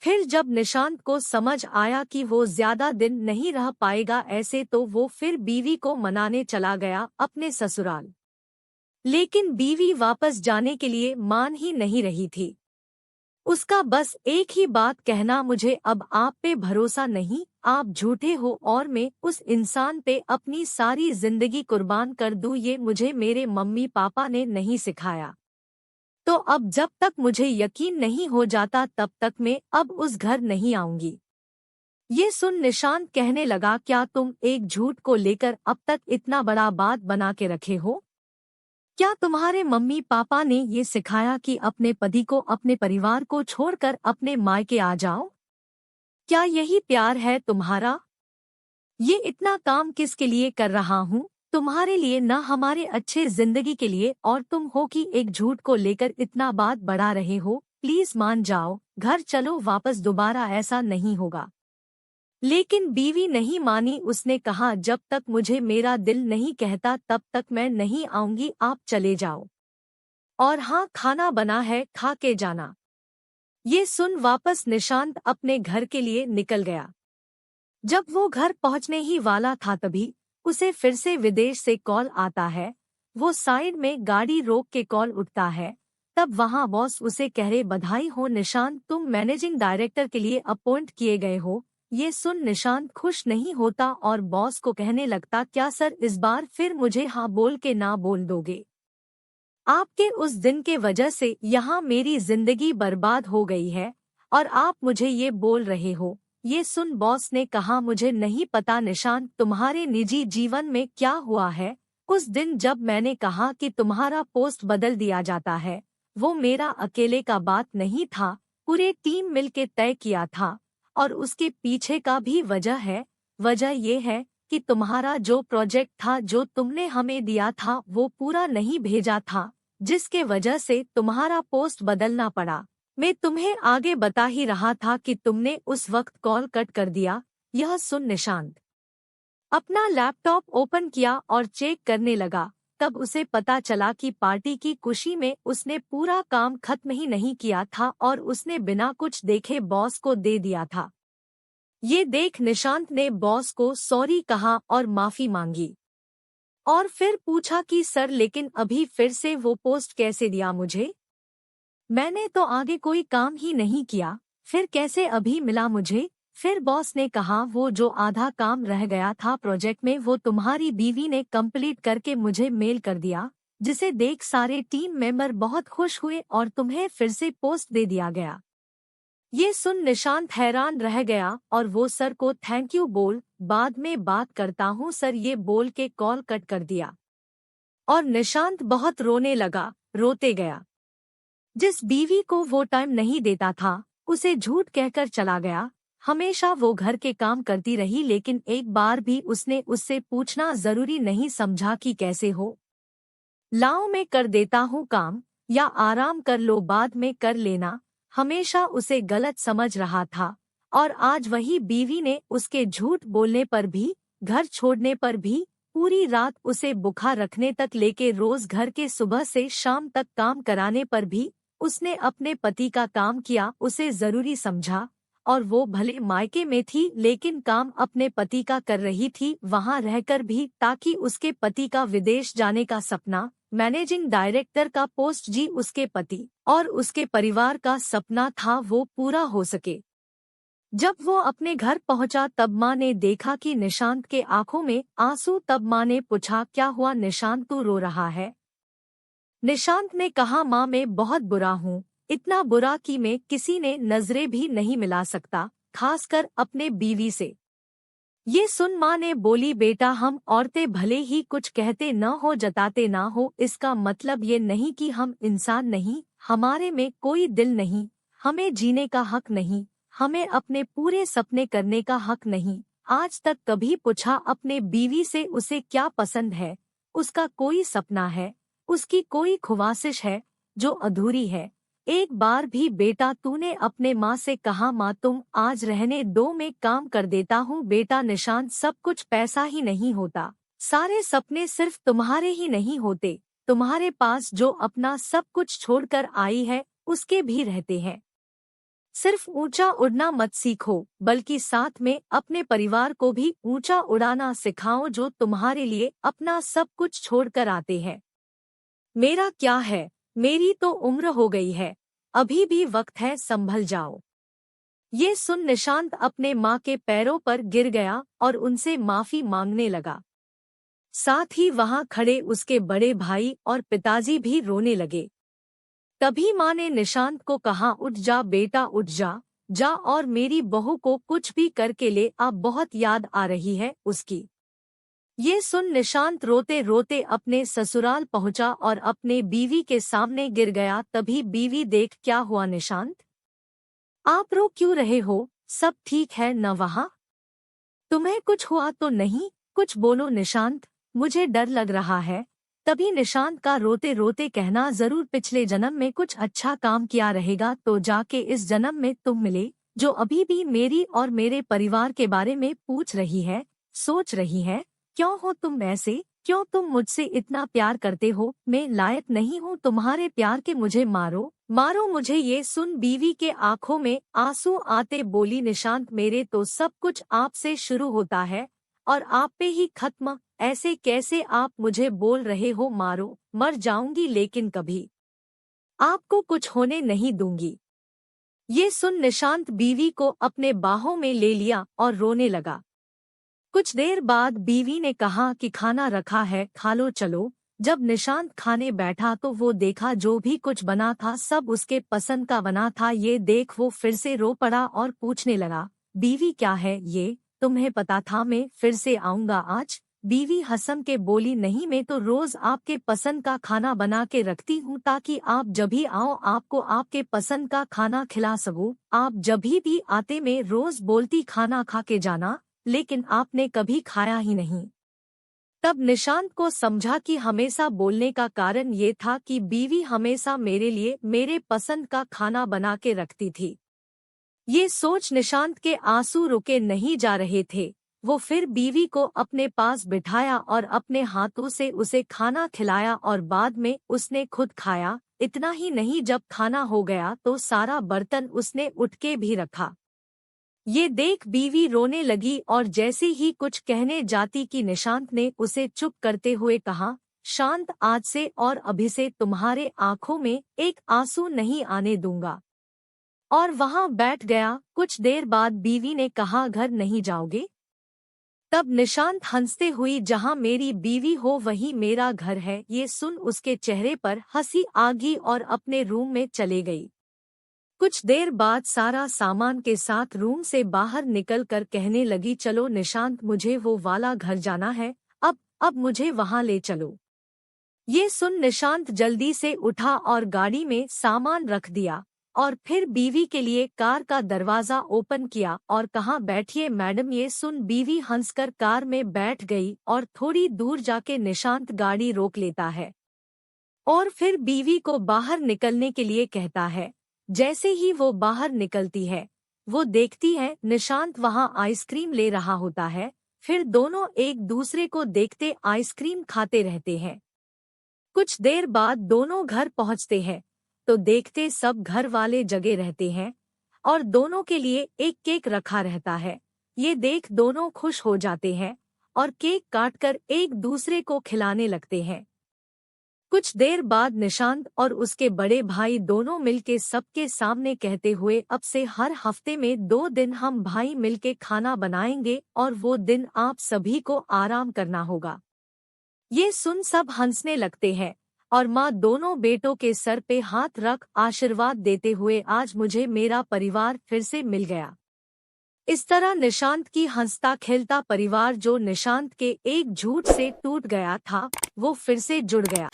फिर जब निशांत को समझ आया कि वो ज्यादा दिन नहीं रह पाएगा ऐसे, तो वो फिर बीवी को मनाने चला गया अपने ससुराल। लेकिन बीवी वापस जाने के लिए मान ही नहीं रही थी। उसका बस एक ही बात कहना, मुझे अब आप पे भरोसा नहीं, आप झूठे हो और मैं उस इंसान पे अपनी सारी जिंदगी कुर्बान कर दूं, ये मुझे मेरे मम्मी पापा ने नहीं सिखाया। तो अब जब तक मुझे यकीन नहीं हो जाता तब तक मैं अब उस घर नहीं आऊंगी। ये सुन निशांत कहने लगा, क्या तुम एक झूठ को लेकर अब तक इतना बड़ा बात बना के रखे हो? क्या तुम्हारे मम्मी पापा ने ये सिखाया कि अपने पति को, अपने परिवार को छोड़कर अपने मायके आ जाओ? क्या यही प्यार है तुम्हारा? ये इतना काम किसके लिए कर रहा हूँ? तुम्हारे लिए, ना हमारे अच्छे जिंदगी के लिए। और तुम हो कि एक झूठ को लेकर इतना बात बढ़ा रहे हो। प्लीज मान जाओ, घर चलो वापस, दोबारा ऐसा नहीं होगा। लेकिन बीवी नहीं मानी। उसने कहा, जब तक मुझे मेरा दिल नहीं कहता तब तक मैं नहीं आऊंगी, आप चले जाओ। और हाँ, खाना बना है, खा के जाना। ये सुन वापस निशांत अपने घर के लिए निकल गया। जब वो घर पहुंचने ही वाला था तभी उसे फिर से विदेश से कॉल आता है। वो साइड में गाड़ी रोक के कॉल उठता है। तब वहां बॉस उसे कह रहे, बधाई हो निशांत, तुम मैनेजिंग डायरेक्टर के लिए अपॉइंट किए गए हो। ये सुन निशांत खुश नहीं होता और बॉस को कहने लगता, क्या सर इस बार फिर मुझे हाँ बोल के ना बोल दोगे? आपके उस दिन के वजह से यहाँ मेरी जिंदगी बर्बाद हो गई है और आप मुझे ये बोल रहे हो। ये सुन बॉस ने कहा, मुझे नहीं पता निशांत तुम्हारे निजी जीवन में क्या हुआ है। उस दिन जब मैंने कहा कि तुम्हारा पोस्ट बदल दिया जाता है, वो मेरा अकेले का बात नहीं था, पूरे टीम मिलके तय किया था। और उसके पीछे का भी वजह है। वजह ये है कि तुम्हारा जो प्रोजेक्ट था, जो तुमने हमें दिया था, वो पूरा नहीं भेजा था, जिसके वजह से तुम्हारा पोस्ट बदलना पड़ा। मैं तुम्हें आगे बता ही रहा था कि तुमने उस वक्त कॉल कट कर दिया। यह सुन निशांत अपना लैपटॉप ओपन किया और चेक करने लगा। तब उसे पता चला कि पार्टी की खुशी में उसने पूरा काम खत्म ही नहीं किया था और उसने बिना कुछ देखे बॉस को दे दिया था। ये देख निशांत ने बॉस को सॉरी कहा और माफी मांगी। और फिर पूछा कि सर, लेकिन अभी फिर से वो पोस्ट कैसे दिया मुझे? मैंने तो आगे कोई काम ही नहीं किया, फिर कैसे अभी मिला मुझे? फिर बॉस ने कहा, वो जो आधा काम रह गया था प्रोजेक्ट में, वो तुम्हारी बीवी ने कंप्लीट करके मुझे मेल कर दिया, जिसे देख सारे टीम मेंबर बहुत खुश हुए और तुम्हें फिर से पोस्ट दे दिया गया। ये सुन निशांत हैरान रह गया और वो सर को थैंक यू बोल, बाद में बात करता हूँ सर, ये बोल के कॉल कट कर दिया। और निशांत बहुत रोने लगा, रोते गया। जिस बीवी को वो टाइम नहीं देता था, उसे झूठ कहकर चला गया। हमेशा वो घर के काम करती रही, लेकिन एक बार भी उसने उससे पूछना जरूरी नहीं समझा कि कैसे हो, लाओ मैं कर देता हूँ काम, या आराम कर लो बाद में कर लेना। हमेशा उसे गलत समझ रहा था। और आज वही बीवी ने उसके झूठ बोलने पर भी, घर छोड़ने पर भी, पूरी रात उसे बुखार रखने तक लेके रोज घर के सुबह से शाम तक काम कराने पर भी उसने अपने पति का काम किया, उसे जरूरी समझा। और वो भले मायके में थी लेकिन काम अपने पति का कर रही थी वहां रहकर भी, ताकि उसके पति का विदेश जाने का सपना, मैनेजिंग डायरेक्टर का पोस्ट, जी उसके पति और उसके परिवार का सपना था, वो पूरा हो सके। जब वो अपने घर पहुंचा तब माँ ने देखा कि निशांत के आंखों में आंसू। तब माँ ने पूछा, क्या हुआ निशांत, तू रो रहा है? निशांत ने कहा, माँ मैं बहुत बुरा हूँ, इतना बुरा कि मैं किसी ने नजरें भी नहीं मिला सकता, खासकर अपने बीवी से। ये सुन माँ ने बोली, बेटा हम औरतें भले ही कुछ कहते न हो, जताते ना हो, इसका मतलब ये नहीं कि हम इंसान नहीं, हमारे में कोई दिल नहीं, हमें जीने का हक नहीं, हमें अपने पूरे सपने करने का हक नहीं। आज तक कभी पूछा अपने बीवी से उसे क्या पसंद है, उसका कोई सपना है, उसकी कोई ख्वाहिश है जो अधूरी है? एक बार भी बेटा तूने अपने माँ से कहा, माँ तुम आज रहने दो मैं काम कर देता हूँ? बेटा निशांत, सब कुछ पैसा ही नहीं होता, सारे सपने सिर्फ तुम्हारे ही नहीं होते, तुम्हारे पास जो अपना सब कुछ छोड़कर आई है उसके भी रहते हैं। सिर्फ ऊंचा उड़ना मत सीखो, बल्कि साथ में अपने परिवार को भी ऊंचा उड़ाना सिखाओ, जो तुम्हारे लिए अपना सब कुछ छोड़कर आते हैं। मेरा क्या है, मेरी तो उम्र हो गई है, अभी भी वक्त है, संभल जाओ। ये सुन निशांत अपने माँ के पैरों पर गिर गया और उनसे माफी मांगने लगा। साथ ही वहां खड़े उसके बड़े भाई और पिताजी भी रोने लगे। तभी माँ ने निशांत को कहा, उठ जा बेटा, उठ जा, जा और मेरी बहू को कुछ भी करके ले आ, बहुत याद आ रही है उसकी। ये सुन निशांत रोते रोते अपने ससुराल पहुंचा और अपने बीवी के सामने गिर गया। तभी बीवी, देख क्या हुआ निशांत, आप रो क्यों रहे हो, सब ठीक है न वहाँ? तुम्हें कुछ हुआ तो नहीं? कुछ बोलो निशांत, मुझे डर लग रहा है। तभी निशांत का रोते रोते कहना, जरूर पिछले जन्म में कुछ अच्छा काम किया रहेगा तो जाके इस जन्म में तुम मिले, जो अभी भी मेरी और मेरे परिवार के बारे में पूछ रही है, सोच रही है, क्यों हो तुम ऐसे, क्यों तुम मुझसे इतना प्यार करते हो, मैं लायक नहीं हूँ तुम्हारे प्यार के, मुझे मारो मारो मुझे। ये सुन बीवी के आंखों में आंसू आते बोली, निशांत मेरे तो सब कुछ आपसे शुरू होता है और आप पे ही खत्म, ऐसे कैसे आप मुझे बोल रहे हो, मारो, मर जाऊंगी लेकिन कभी आपको कुछ होने नहीं दूंगी। ये सुन निशांत बीवी को अपने बाहों में ले लिया और रोने लगा। कुछ देर बाद बीवी ने कहा कि खाना रखा है, खा लो चलो। जब निशांत खाने बैठा तो वो देखा जो भी कुछ बना था सब उसके पसंद का बना था। ये देख वो फिर से रो पड़ा और पूछने लगा, बीवी क्या है ये, तुम्हें पता था मैं फिर से आऊंगा आज? बीवी हंस के बोली, नहीं, मैं तो रोज आपके पसंद का खाना बना के रखती हूँ ताकि आप जब भी आओ आपको आपके पसंद का खाना खिला सकूं। आप जब भी आते मैं रोज बोलती खाना खा के जाना, लेकिन आपने कभी खाया ही नहीं। तब निशांत को समझा कि हमेशा बोलने का कारण ये था कि बीवी हमेशा मेरे लिए मेरे पसंद का खाना बना के रखती थी। ये सोच निशांत के आंसू रुके नहीं जा रहे थे। वो फिर बीवी को अपने पास बिठाया और अपने हाथों से उसे खाना खिलाया और बाद में उसने खुद खाया। इतना ही नहीं, जब खाना हो गया तो सारा बर्तन उसने उठ के भी रखा। ये देख बीवी रोने लगी और जैसे ही कुछ कहने जाती कि निशांत ने उसे चुप करते हुए कहा, शांत, आज से और अभी से तुम्हारे आंखों में एक आंसू नहीं आने दूंगा। और वहां बैठ गया। कुछ देर बाद बीवी ने कहा, घर नहीं जाओगे? तब निशांत हंसते हुई, जहां मेरी बीवी हो वही मेरा घर है। ये सुन उसके चेहरे पर हंसी आ गई और अपने रूम में चले गई। कुछ देर बाद सारा सामान के साथ रूम से बाहर निकलकर कहने लगी, चलो निशांत, मुझे वो वाला घर जाना है, अब मुझे वहां ले चलो। ये सुन निशांत जल्दी से उठा और गाड़ी में सामान रख दिया और फिर बीवी के लिए कार का दरवाजा ओपन किया और कहा, बैठिए मैडम। ये सुन बीवी हंसकर कार में बैठ गई और थोड़ी दूर जाके निशांत गाड़ी रोक लेता है और फिर बीवी को बाहर निकलने के लिए कहता है। जैसे ही वो बाहर निकलती है, वो देखती है निशांत वहां आइसक्रीम ले रहा होता है। फिर दोनों एक दूसरे को देखते आइसक्रीम खाते रहते हैं। कुछ देर बाद दोनों घर पहुंचते हैं तो देखते सब घर वाले जगे रहते हैं और दोनों के लिए एक केक रखा रहता है। ये देख दोनों खुश हो जाते हैं और केक काटकर एक दूसरे को खिलाने लगते हैं। कुछ देर बाद निशांत और उसके बड़े भाई दोनों मिलके सबके सामने कहते हुए, अब से हर हफ्ते में 2 दिन हम भाई मिलके खाना बनाएंगे और वो दिन आप सभी को आराम करना होगा। ये सुन सब हंसने लगते हैं और माँ दोनों बेटों के सर पे हाथ रख आशीर्वाद देते हुए, आज मुझे मेरा परिवार फिर से मिल गया। इस तरह निशांत की हंसता खेलता परिवार, जो निशांत के एक झूठ से टूट गया था, वो फिर से जुड़ गया।